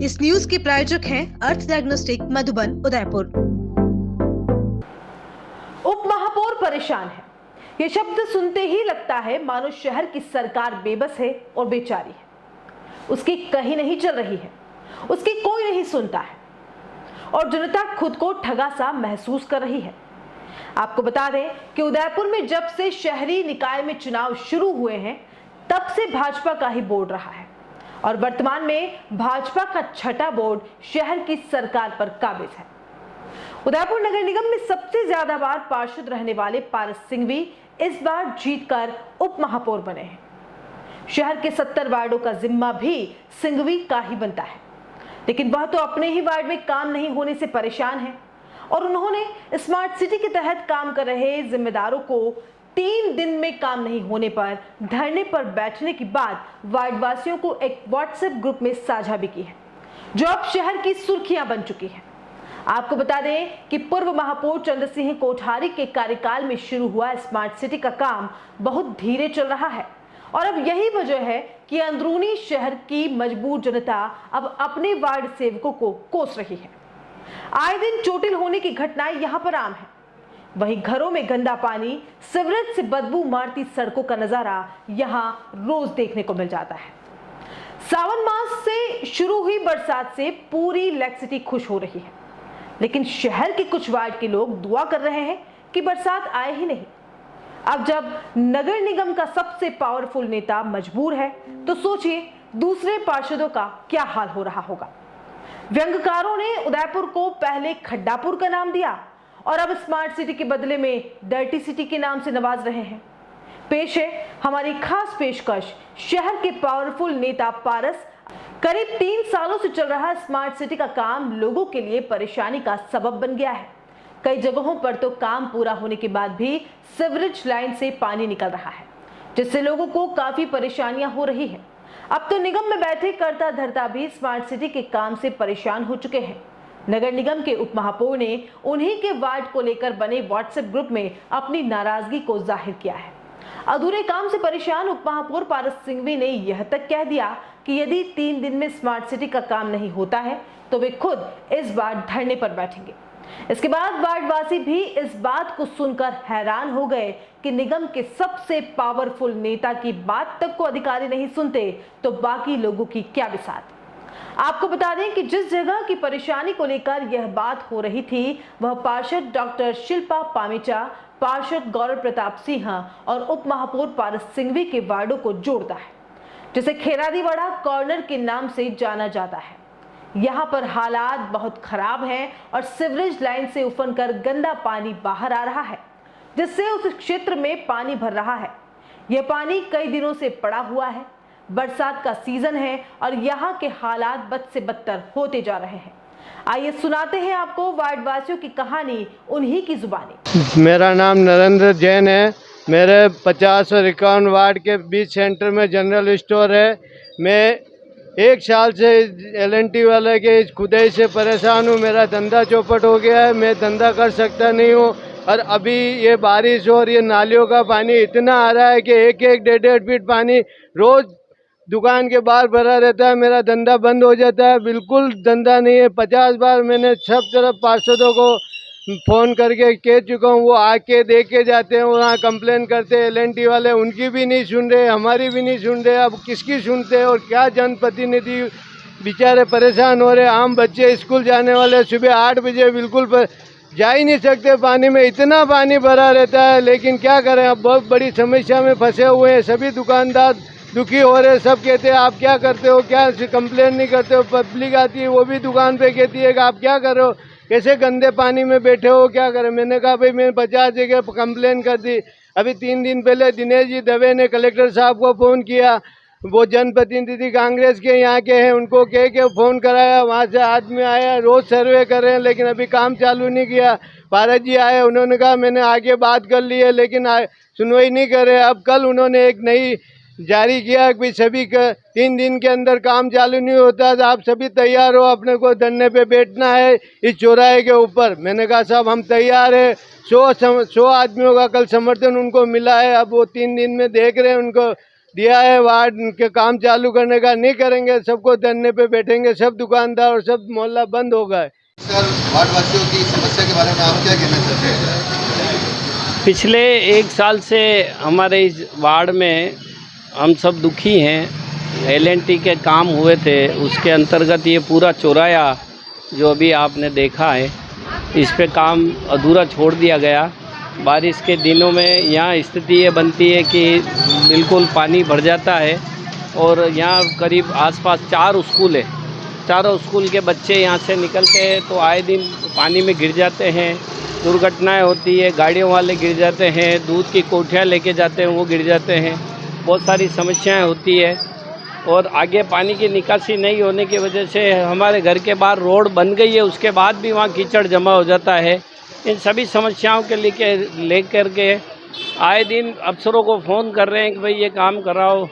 इस न्यूज के प्रायोजक हैं अर्थ डायग्नोस्टिक मधुबन उदयपुर। उप महापौर परेशान है। ये शब्द सुनते ही लगता है मानो शहर की सरकार बेबस है और बेचारी है। उसकी कहीं नहीं चल रही है, उसकी कोई नहीं सुनता है और जनता खुद को ठगा सा महसूस कर रही है। आपको बता दें कि उदयपुर में जब से शहरी निकाय में चुनाव शुरू हुए हैं तब से भाजपा का ही बोर्ड रहा है और वर्तमान में भाजपा का छठा बोर्ड शहर की सरकार पर काबिज है। उदयपुर नगर निगम में सबसे ज्यादा बार पार्षद रहने वाले पारस सिंघवी इस बार जीतकर उप महापौर बने हैं। शहर के 70 वार्डों का जिम्मा भी सिंघवी का ही बनता है, लेकिन वह तो अपने ही वार्ड में काम नहीं होने से परेशान है और उन्होंने स्मार्ट सिटी के तहत काम कर रहे जिम्मेदारों को 3 दिन में काम नहीं होने पर धरने पर बैठने के बाद वार्डवासियों को एक व्हाट्सएप ग्रुप में साझा भी की है, जो अब शहर की सुर्खियां बन चुकी है। आपको बता दें कि पूर्व महापौर चंद्र सिंह कोठारी के कार्यकाल में शुरू हुआ स्मार्ट सिटी का काम बहुत धीरे चल रहा है और अब यही वजह है कि अंदरूनी शहर की मजबूर जनता अब अपने वार्ड सेवकों को कोस रही है। आए दिन चोटिल होने की घटनाएं यहां पर आम है। वहीं घरों में गंदा पानी, सीवरेज से बदबू मारती सड़कों का नजारा यहां रोज देखने को मिल जाता है। सावन मास से शुरू हुई बरसात से पूरी लेक सिटी खुश हो रही है, लेकिन शहर के कुछ वार्ड के लोग दुआ कर रहे हैं कि बरसात आए ही नहीं। अब जब नगर निगम का सबसे पावरफुल नेता मजबूर है तो सोचिए दूसरे पार्षदों का क्या हाल हो रहा होगा। व्यंग्यकारों ने उदयपुर को पहले खड्डापुर का नाम दिया और अब स्मार्ट सिटी के बदले में डर्टी सिटी के नाम से नवाज रहे हैं। पेश है हमारी खास पेशकश शहर के पावरफुल नेता पारस। करीब 3 सालों से चल रहा स्मार्ट सिटी का काम लोगों के लिए परेशानी का सबब बन गया है। कई जगहों पर तो काम पूरा होने के बाद भी सीवरेज लाइन से पानी निकल रहा है, जिससे लोगों को काफी परेशानियां हो रही है। अब तो निगम में बैठे कर्ता धर्ता भी स्मार्ट सिटी के काम से परेशान हो चुके हैं। नगर निगम के उप महापौर ने उन्हीं के वार्ड को लेकर बने व्हाट्सएप ग्रुप में अपनी नाराजगी को जाहिर किया है। अधूरे काम से परेशान उप महापौर पारस सिंघवी ने यह तक कह दिया कि यदि 3 दिन में स्मार्ट सिटी का काम नहीं होता है तो वे खुद इस बार धरने पर बैठेंगे। इसके बाद वार्डवासी भी इस बात को सुनकर हैरान हो गए कि निगम के सबसे पावरफुल नेता की बात तक को अधिकारी नहीं सुनते तो बाकी लोगों की क्या बिसात। आपको बता दें कि जिस जगह की परेशानी को लेकर यह बात हो रही थी वह पार्षद डॉक्टर शिल्पा पामेचा, पार्षद गौरव प्रताप सिंह और उप महापौर पारस सिंघवी के वार्डों को जोड़ता है, जिसे खेरादीवाड़ा कॉर्नर के नाम से जाना जाता है। यहाँ पर हालात बहुत खराब हैं और सीवरेज लाइन से उफन कर गंदा पानी बाहर आ रहा है, जिससे उस क्षेत्र में पानी भर रहा है। यह पानी कई दिनों से पड़ा हुआ है। बरसात का सीजन है और यहाँ के हालात बद से बदतर होते जा रहे हैं। आइए सुनाते हैं आपको वार्डवासियों की कहानी उन्हीं की जुबानी। मेरा नाम नरेंद्र जैन है। मेरे 50 और 51 वार्ड के बीच सेंटर में जनरल स्टोर है। मैं 1 साल से LNT वाले के खुदाई से परेशान हूँ। मेरा धंधा चौपट हो गया है, मैं धंधा कर सकता नहीं हूँ। और अभी ये बारिश और ये नालियों का पानी इतना आ रहा है कि 1-1, 1.5 फीट पानी रोज दुकान के बाहर भरा रहता है। मेरा धंधा बंद हो जाता है, बिल्कुल धंधा नहीं है। 50 बार मैंने सब तरफ पार्षदों को फ़ोन करके कह चुका हूँ, वो आके देख के जाते हैं, वहाँ कंप्लेन करते हैं। LNT वाले उनकी भी नहीं सुन रहे, हमारी भी नहीं सुन रहे। अब किसकी सुनते हैं और क्या जनप्रतिनिधि बेचारे परेशान हो रहे। आम बच्चे स्कूल जाने वाले सुबह 8 बजे बिल्कुल जा ही नहीं सकते, पानी में इतना पानी भरा रहता है। लेकिन क्या करें, अब बहुत बड़ी समस्या में फंसे हुए हैं। सभी दुकानदार दुखी हो रहे, सब कहते हैं आप क्या करते हो, क्या कंप्लेन नहीं करते हो। पब्लिक आती है वो भी दुकान पे कहती है कि आप क्या कर रहे हो, कैसे गंदे पानी में बैठे हो, क्या करें। मैंने कहा भाई मैं 50 जगह कंप्लेन कर दी। अभी 3 दिन पहले दिनेश जी दवे ने कलेक्टर साहब को फ़ोन किया, वो जनप्रतिनिधि कांग्रेस के यहाँ के हैं, उनको कह के फ़ोन कराया, वहाँ से आदमी आया, रोज़ सर्वे कर रहे हैं, लेकिन अभी काम चालू नहीं किया। पारस जी आए, उन्होंने कहा मैंने आगे बात कर ली है, लेकिन सुनवाई नहीं कर रहे। अब कल उन्होंने एक नई जारी किया कि सभी का 3 दिन के अंदर काम चालू नहीं होता तो आप सभी तैयार हो, अपने को धरने पे बैठना है इस चौराहे के ऊपर। मैंने कहा साहब हम तैयार है। 100 आदमियों का कल समर्थन उनको मिला है। अब वो 3 दिन में देख रहे हैं उनको दिया है वार्ड के काम चालू करने का, नहीं करेंगे सबको धरने पे बैठेंगे, सब दुकानदार और सब मोहल्ला बंद होगा। सर, वार्ड वासियों की समस्या के बारे में आप क्या कहना चाहते हैं? पिछले 1 साल से हमारे इस वार्ड में हम सब दुखी हैं। एलएनटी के काम हुए थे, उसके अंतर्गत ये पूरा चौराया जो अभी आपने देखा है, इस पे काम अधूरा छोड़ दिया गया। बारिश के दिनों में यहाँ स्थिति ये बनती है कि बिल्कुल पानी भर जाता है और यहाँ करीब आसपास 4 स्कूल है। चारों स्कूल के बच्चे यहाँ से निकलते हैं तो आए दिन पानी में गिर जाते हैं, दुर्घटनाएं होती है, गाड़ियों वाले गिर जाते हैं, दूध की कोठियाँ लेके जाते हैं वो गिर जाते हैं, बहुत सारी समस्याएं होती है। और आगे पानी की निकासी नहीं होने की वजह से हमारे घर के बाहर रोड बन गई है, उसके बाद भी वहाँ कीचड़ जमा हो जाता है। इन सभी समस्याओं के लेकर के आए दिन अफसरों को फ़ोन कर रहे हैं कि भाई ये काम कराओ,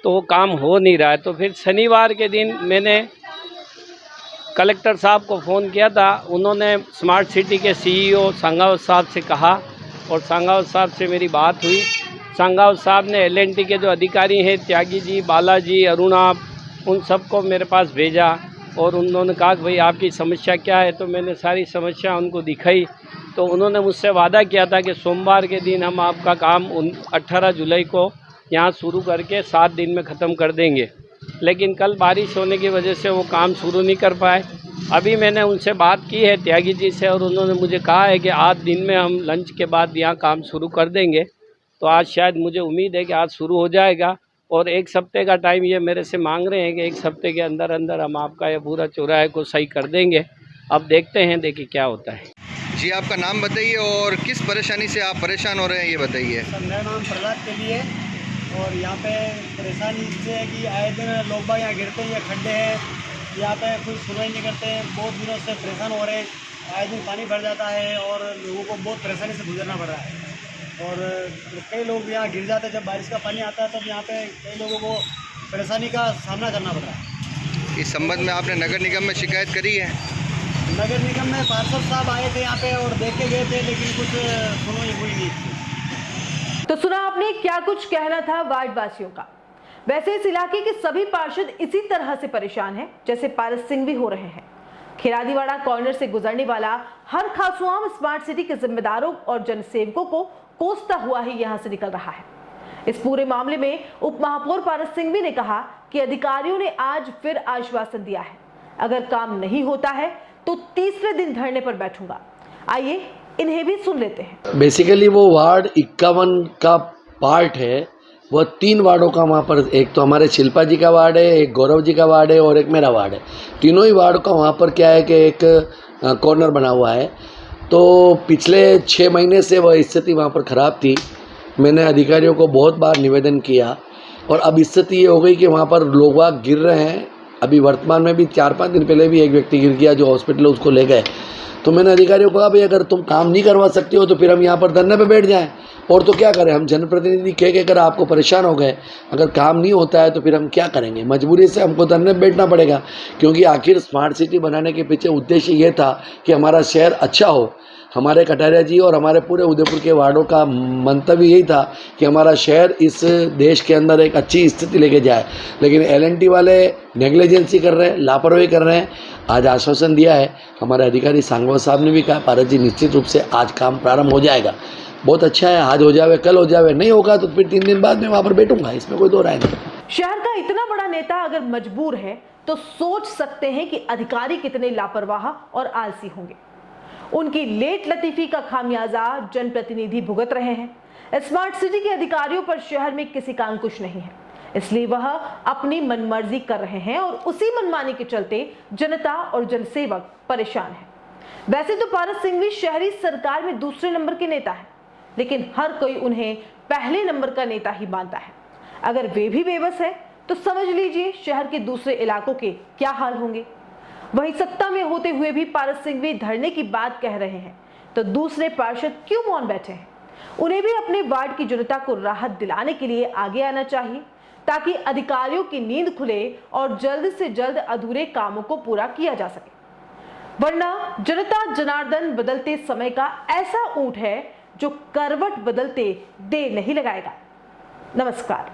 तो वो काम हो नहीं रहा है। तो फिर शनिवार के दिन मैंने कलेक्टर साहब को फ़ोन किया था, उन्होंने स्मार्ट सिटी के सीईओ सांगावत साहब से कहा और सांगावत साहब से मेरी बात हुई। सांगावत साहब ने एलएनटी के जो अधिकारी हैं, त्यागी जी, बालाजी, अरुणा, उन सबको मेरे पास भेजा और उन्होंने कहा कि भाई आपकी समस्या क्या है। तो मैंने सारी समस्या उनको दिखाई, तो उन्होंने मुझसे वादा किया था कि सोमवार के दिन हम आपका काम 18 जुलाई को यहाँ शुरू करके 7 दिन में ख़त्म कर देंगे। लेकिन कल बारिश होने की वजह से वो काम शुरू नहीं कर पाए। अभी मैंने उनसे बात की है त्यागी जी से और उन्होंने मुझे कहा है कि आज दिन में हम लंच के बाद यहाँ काम शुरू कर देंगे। तो आज शायद मुझे उम्मीद है कि आज शुरू हो जाएगा और 1 हफ्ते का टाइम ये मेरे से मांग रहे हैं कि 1 हफ्ते के अंदर अंदर हम आपका ये पूरा चौराहे को सही कर देंगे। अब देखते हैं, देखिए क्या होता है। जी, आपका नाम बताइए और किस परेशानी से आप परेशान हो रहे हैं ये बताइए। मेरा नाम प्रहलाद तेली है और यहाँ पे परेशानी इससे है कि आए दिन लोग बाग यहाँ गिरते हैं, ये खड्डे हैं, यहाँ पे कोई सुनवाई नहीं करते हैं। बहुत दिनों से परेशान हो रहे हैं, आए दिन पानी भर जाता है और लोगों को बहुत परेशानी से गुजरना पड़ रहा है। और कई लोग यहाँ गिर जाते हैं, जब बारिश का पानी आता है तब यहाँ पे कई लोगों को परेशानी का सामना करना पड़ रहा है। इस संबंध में आपने नगर निगम में शिकायत करी है? नगर निगम में पार्षद साहब आए थे यहाँ पे और देख के गए थे, लेकिन कुछ सुनवाई हुई नहीं। तो सुना आपने क्या कुछ कहना था वार्ड वासियों का। वैसे इस इलाके के सभी पार्षद इसी तरह से परेशान हैं जैसे पारस सिंह भी हो रहे हैं। खेरादीवाड़ा कॉर्नर से गुजरने वाला हर खासुआम स्मार्ट सिटी के जिम्मेदारों और जनसेवकों को कोसता हुआ ही यहां से निकल रहा है। इस पूरे मामले में उप महापौर पारस सिंह भी ने कहा कि अधिकारियों ने आज फिर आश्वासन दिया है, अगर काम नहीं होता है तो तीसरे दिन धरने पर बैठूंगा। आइए इन्हें भी सुन लेते हैं। बेसिकली वो वार्ड 51 का पार्ट है, वह 3 वार्डों का वहाँ पर, एक तो हमारे शिल्पा जी का वार्ड है, एक गौरव जी का वार्ड है और एक मेरा वार्ड है। तीनों ही वार्ड का वहाँ पर क्या है कि एक कॉर्नर बना हुआ है। तो पिछले 6 महीने से वह स्थिति वहाँ पर ख़राब थी। मैंने अधिकारियों को बहुत बार निवेदन किया और अब स्थिति ये हो गई कि वहाँ पर लोग वाग गिर रहे हैं। अभी वर्तमान में भी 4-5 दिन पहले भी एक व्यक्ति गिर गया जो हॉस्पिटल उसको ले गए। तो मैंने अधिकारियों को कहा भाई अगर तुम काम नहीं करवा सकते हो तो फिर हम यहाँ पर धरने पे बैठ जाएं, और तो क्या करें, हम जनप्रतिनिधि कह कर आपको परेशान हो गए, अगर काम नहीं होता है तो फिर हम क्या करेंगे, मजबूरी से हमको धरने पे बैठना पड़ेगा। क्योंकि आखिर स्मार्ट सिटी बनाने के पीछे उद्देश्य ये था कि हमारा शहर अच्छा हो। हमारे कटारिया जी और हमारे पूरे उदयपुर के वार्डों का मंतव्य यही था कि हमारा शहर इस देश के अंदर एक अच्छी स्थिति लेके जाए। लेकिन एलएनटी वाले नेग्लिजेंसी कर रहे हैं, लापरवाही कर रहे हैं। आज आश्वासन दिया है हमारे अधिकारी सांगवा साहब ने भी कहा पारस जी निश्चित रूप से आज काम प्रारंभ हो जाएगा। बहुत अच्छा है, आज हो जावे कल हो जावे, नहीं होगा तो फिर 3 दिन बाद में वहाँ पर बैठूंगा, इसमें कोई दो राय नहीं। शहर का इतना बड़ा नेता अगर मजबूर है तो सोच सकते हैं कि अधिकारी कितने लापरवाह और आलसी होंगे। उनकी लेट लतीफी का खामियाजा जनप्रतिनिधि भुगत रहे हैं। स्मार्ट सिटी के अधिकारियों पर शहर में किसी का अंकुश नहीं है, इसलिए वह अपनी मनमर्जी कर रहे हैं और उसी मनमानी के चलते जनता और जनसेवक परेशान हैं। वैसे तो पारस सिंह भी शहरी सरकार में दूसरे नंबर के नेता हैं, लेकिन हर कोई उन्हें पहले नंबर का नेता ही मानता है। अगर वे भी बेबस है तो समझ लीजिए शहर के दूसरे इलाकों के क्या हाल होंगे। वही सत्ता में होते हुए भी पारस सिंह भी धरने की बात कह रहे हैं, तो दूसरे पार्षद क्यों मौन बैठे हैं? उन्हें भी अपने वार्ड की जनता को राहत दिलाने के लिए आगे आना चाहिए, ताकि अधिकारियों की नींद खुले और जल्द से जल्द अधूरे कामों को पूरा किया जा सके। वरना जनता जनार्दन बदलते समय का ऐसा ऊंट है जो करवट बदलते देर नहीं लगाएगा। नमस्कार।